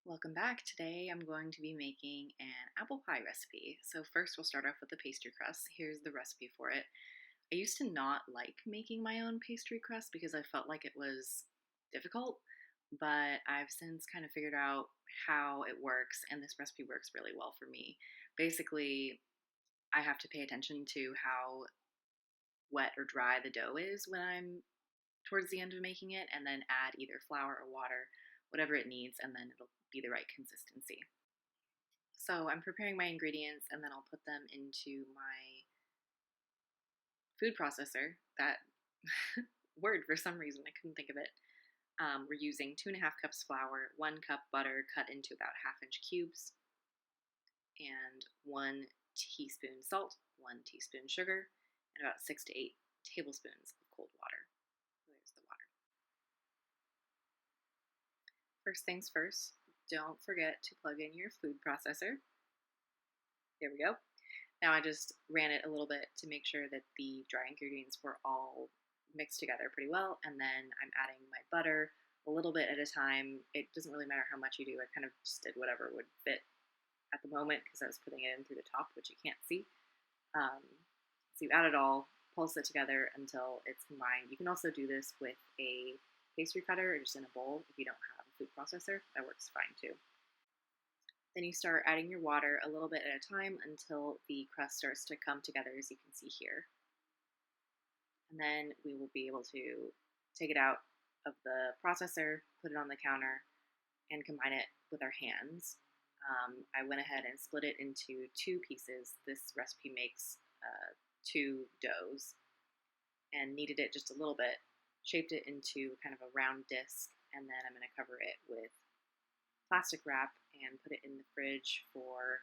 Welcome back. Today I'm going to be making an apple pie recipe. So first we'll start off with the pastry crust. Here's the recipe for it. I used to not like making my own pastry crust because I felt like it was difficult, but I've since kind of figured out how it works, and this recipe works really well for me. Basically, I have to pay attention to how wet or dry the dough is when I'm towards the end of making it, and then add either flour or water, whatever it needs, and then it'll be the right consistency. So I'm preparing my ingredients and then I'll put them into my food processor. That word, for some reason, I couldn't think of it. We're using 2.5 cups flour, 1 cup butter cut into about half-inch cubes, and 1 teaspoon salt, 1 teaspoon sugar, and about 6 to 8 tablespoons of cold water. There's the water. First things first, don't forget to plug in your food processor. There we go. Now I just ran it a little bit to make sure that the dry ingredients were all mixed together pretty well, and then I'm adding my butter a little bit at a time. It doesn't really matter how much you do. I kind of just did whatever would fit at the moment because I was putting it in through the top, which you can't see. So you add it all, pulse it together until it's combined. You can also do this with a pastry cutter or just in a bowl if you don't have a food processor. That works fine too. Then you start adding your water a little bit at a time until the crust starts to come together, as you can see here. And then we will be able to take it out of the processor, put it on the counter, and combine it with our hands. I went ahead and split it into two pieces. This recipe makes two doughs, and kneaded it just a little bit, shaped it into kind of a round disc, and then I'm going to cover it with plastic wrap and put it in the fridge for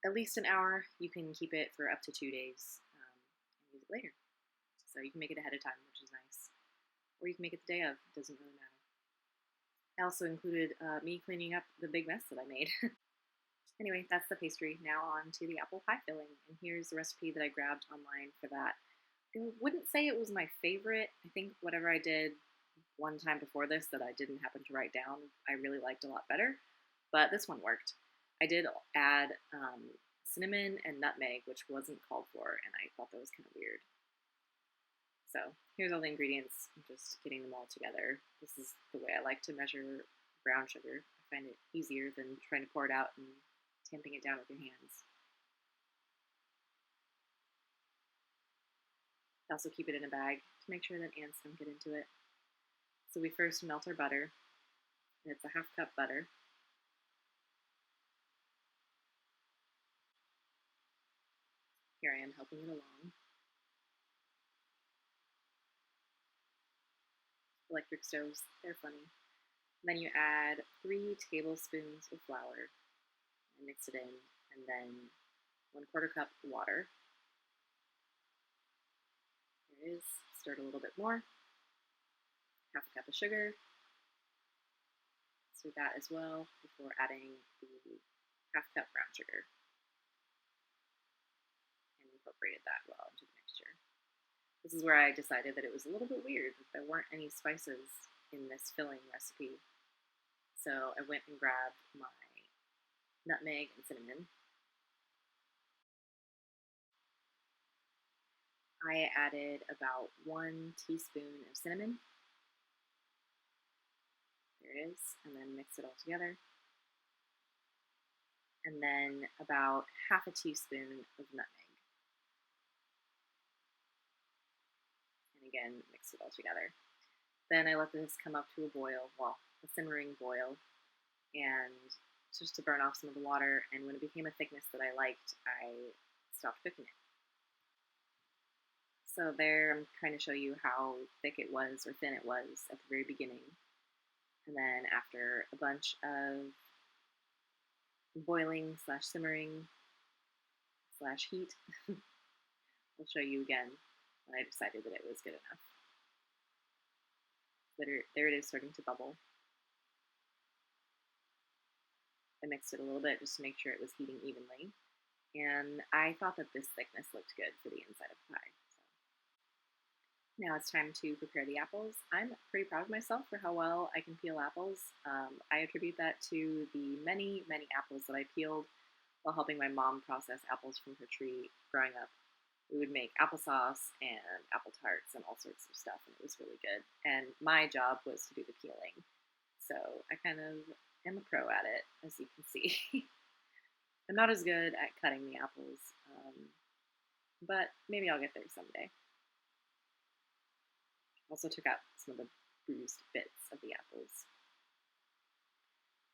at least an hour. You can keep it for up to 2 days and use it later. So you can make it ahead of time, which is nice. Or you can make it the day of, it doesn't really matter. I also included me cleaning up the big mess that I made. Anyway, that's the pastry. Now on to the apple pie filling. And here's the recipe that I grabbed online for that. I wouldn't say it was my favorite. I think whatever I did one time before this that I didn't happen to write down, I really liked a lot better. But this one worked. I did add cinnamon and nutmeg, which wasn't called for, and I thought that was kind of weird. So here's all the ingredients. I'm just getting them all together. This is the way I like to measure brown sugar. I find it easier than trying to pour it out and tamping it down with your hands. I also keep it in a bag to make sure that ants don't get into it. So we first melt our butter. And it's a 1/2 cup butter. Here I am helping it along. Electric stoves, they're funny. Then you add 3 tablespoons of flour and mix it in, and then 1/4 cup water. There it is. Stir it a little bit more. 1/2 cup of sugar. Stir that as well before adding the 1/2 cup brown sugar. And incorporated that well into the mixture. This is where I decided that it was a little bit weird that there weren't any spices in this filling recipe. So I went and grabbed my nutmeg and cinnamon. I added about 1 teaspoon of cinnamon. There it is. And then mix it all together. And then about 1/2 teaspoon of nutmeg. And again, mix it all together. Then I let this come up to a boil, well, a simmering boil, and just to burn off some of the water. And when it became a thickness that I liked, I stopped cooking it. So there, I'm trying to show you how thick it was or thin it was at the very beginning. And then after a bunch of boiling slash simmering slash heat, I'll show you again when I decided that it was good enough. There it is, starting to bubble. I mixed it a little bit just to make sure it was heating evenly. And I thought that this thickness looked good for the inside of the pie. So Now it's time to prepare the apples. I'm pretty proud of myself for how well I can peel apples. I attribute that to the many, many apples that I peeled while helping my mom process apples from her tree growing up. We would make applesauce and apple tarts and all sorts of stuff, and it was really good. And my job was to do the peeling. So I kind of am a pro at it, as you can see. I'm not as good at cutting the apples, but maybe I'll get there someday. Also took out some of the bruised bits of the apples.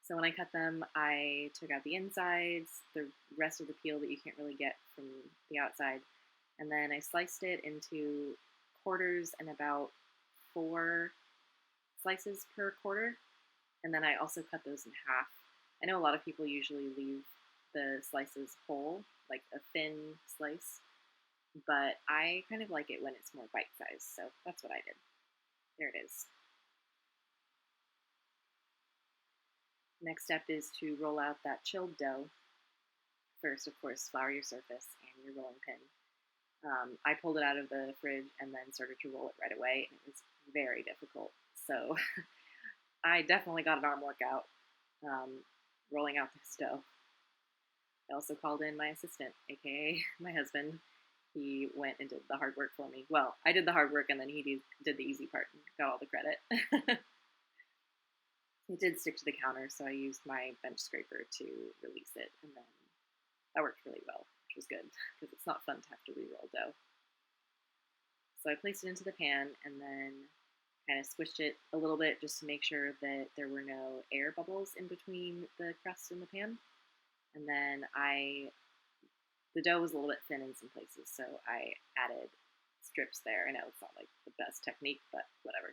So when I cut them, I took out the insides, the rest of the peel that you can't really get from the outside, and then I sliced it into quarters and about 4 slices per quarter, and then I also cut those in half. I know a lot of people usually leave the slices whole, like a thin slice, but I kind of like it when it's more bite-sized, so that's what I did. There it is. Next step is to roll out that chilled dough. First, of course, flour your surface and your rolling pin. I pulled it out of the fridge and then started to roll it right away, and it was very difficult. So I definitely got an arm workout rolling out this dough. I also called in my assistant, aka my husband. He went and did the hard work for me. Well, I did the hard work and then he did the easy part and got all the credit. It did stick to the counter, so I used my bench scraper to release it, and then that worked really well, which was good, because it's not fun to have to re-roll dough. So I placed it into the pan and then kind of squished it a little bit just to make sure that there were no air bubbles in between the crust and the pan. And then the dough was a little bit thin in some places, so I added strips there. I know it's not like the best technique, but whatever.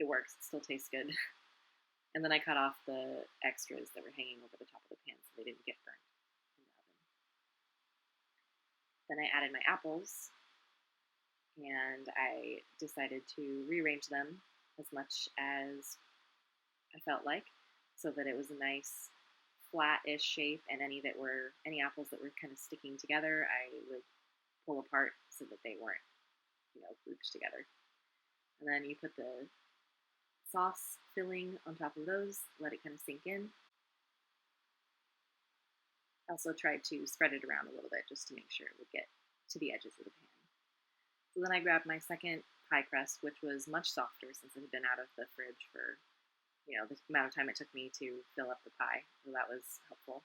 It works, it still tastes good. And then I cut off the extras that were hanging over the top of the pan so they didn't get burnt in the oven. Then I added my apples, and I decided to rearrange them as much as I felt like, so that it was a nice flat-ish shape, and any apples that were kind of sticking together, I would pull apart so that they weren't, grouped together. And then you put the sauce filling on top of those, let it kind of sink in. I also tried to spread it around a little bit just to make sure it would get to the edges of the pan. So then I grabbed my second pie crust, which was much softer since it had been out of the fridge for, the amount of time it took me to fill up the pie, so that was helpful.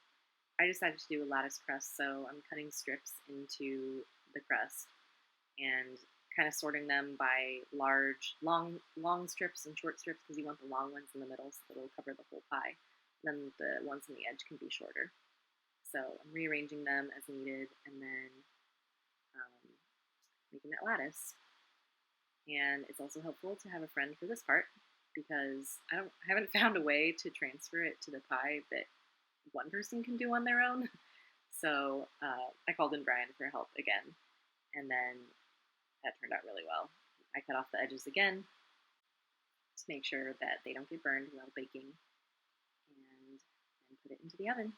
I decided to do a lattice crust, so I'm cutting strips into the crust and kind of sorting them by long strips and short strips, because you want the long ones in the middle so that it'll cover the whole pie. Then the ones on the edge can be shorter. So I'm rearranging them as needed, and then making that lattice. And it's also helpful to have a friend for this part, because I haven't found a way to transfer it to the pie that one person can do on their own. So I called in Brian for help again, and then that turned out really well. I cut off the edges again to make sure that they don't get burned while baking, and then put it into the oven.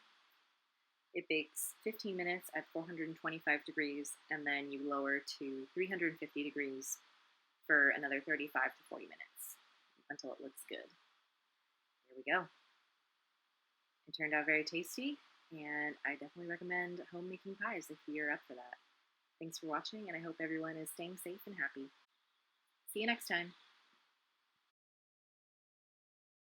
It bakes 15 minutes at 425 degrees, and then you lower to 350 degrees for another 35 to 40 minutes until it looks good. Here we go. It turned out very tasty, and I definitely recommend home-making pies if you're up for that. Thanks for watching, and I hope everyone is staying safe and happy. See you next time.